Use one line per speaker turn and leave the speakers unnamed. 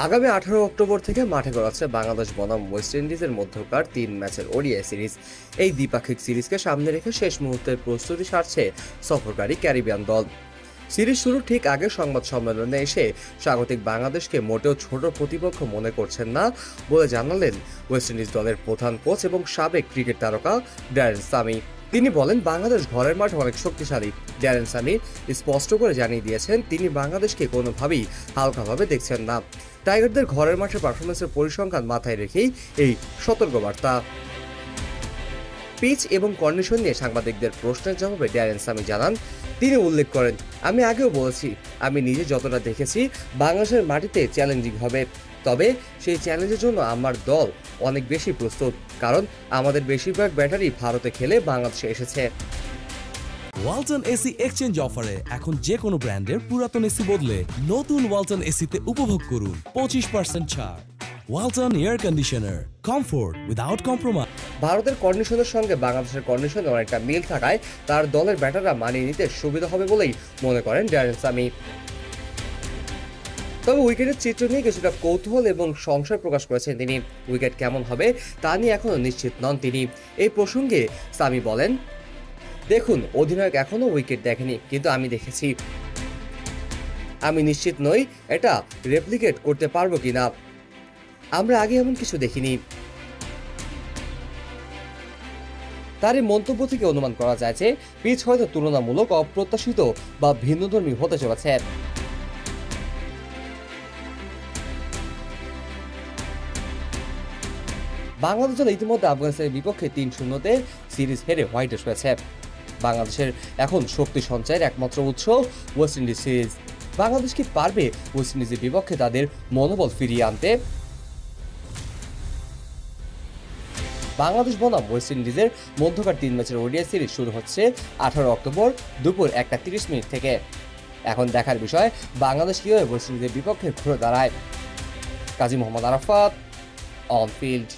আগামী 18 অক্টোবর থেকে মাঠে গড়াচ্ছে বাংলাদেশ বনাম ওয়েস্ট ইন্ডিজের মধ্যকার 3 ম্যাচের ওডিআই সিরিজ। এই দ্বিপাক্ষিক সিরিজকে সামনে রেখে শেষ মুহূর্তের প্রস্তুতি সারছে সফরকারী ক্যারিবিয়ান দল। সিরিজ শুরুর ঠিক আগে সংবাদ সম্মেলনে এসে স্বাগতিক বাংলাদেশকে মোটেও ছোট প্রতিপক্ষ মনে করছেন না বলে জানালেন ওয়েস্ট ইন্ডিজ দলের প্রধান কোচ এবং সাবেক ক্রিকেট তারকা ড্যারেন সামি। তিনি বলেন, বাংলাদেশ ঘরের মাঠে অনেক শক্তিশালী। ড্যারেন সামি স্পষ্ট করে জানিয়ে দিয়েছেন তিনি বাংলাদেশকে কোনোভাবেই হালকাভাবে দেখছেন না। টাইগারদের ঘরের মাঠে পারফরমেন্সের পরিসংখ্যান মাথায় রেখেই এই সতর্কবার্তা। পিচ এবং কন্ডিশন নিয়ে সাংবাদিকদের প্রশ্নের জবাবে ড্যারেন সামি জানান, তিনি উল্লেখ করেন, আমি আগেও বলেছি, আমি নিজে যতটা দেখেছি বাংলাদেশের মাটিতে চ্যালেঞ্জিং হবে, তবে সেই চ্যালেঞ্জের জন্য আমার দল অনেক বেশি প্রস্তুত, কারণ আমাদের বেশিরভাগ ব্যাটারি ভারতে খেলে বাংলাদেশে এসেছে।
ওয়ালটন এসি এক্সচেঞ্জ অফারে এখন যে কোনো ব্র্যান্ডের পুরাতন এসি বদলে নতুন ওয়ালটন এসিতে উপভোগ করুন 25% ছাড়। Walton air conditioner, comfort without compromise.
ভারতের কন্ডিশনের সঙ্গে বাংলাদেশের কন্ডিশনে অনেকটা মিল থাকায় তার দলের ব্যাটাররা মানিয়ে নিতে সুবিধা হবে বলেই মনে করেন ড্যারেন সামি। তবে উইকেটের চিত্র নিয়ে কিছুটা কৌতূহল এবং সংশয় প্রকাশ করেছেন তিনি। উইকেট কেমন হবে তা নিয়ে এখনও নিশ্চিত নন তিনি। এই প্রসঙ্গে সামি বলেন, দেখুন, অধিনায়ক এখনও উইকেট দেখেনি, কিন্তু আমি দেখেছি। আমি নিশ্চিত নই এটা রেপ্লিকেট করতে পারবো কিনা, আমরা আগে এমন কিছু দেখিনি। তার এই মন্তব্য থেকে অনুমান করা যায় যে পিচ হয়তো তুলনামূলক অপ্রত্যাশিত বা ভিন্নধর্মী হতে চলেছে। বাংলাদেশ দল ইতিমধ্যে আফগানিস্তানের বিপক্ষে 3-0-তে সিরিজ হেরে হোয়াইটে হয়েছে। বাংলাদেশের এখন শক্তি সঞ্চয়ের একমাত্র উৎস ওয়েস্ট ইন্ডিজ সিরিজ। বাংলাদেশ কি পারবে ওয়েস্ট ইন্ডিজের বিপক্ষে তাদের মনোবল ফিরিয়ে আনতে? বাংলাদেশ বনাম ওয়েস্ট ইন্ডিজের মধ্যকার 3 ম্যাচের ওডিআই সিরিজ শুরু হচ্ছে 18 অক্টোবর দুপুর 1:30 থেকে। এখন দেখার বিষয় বাংলাদেশ কিভাবে ওয়েস্ট ইন্ডিজের বিপক্ষে ঘুরে দাঁড়ায়। Kazi Mohammad Arafat, on field.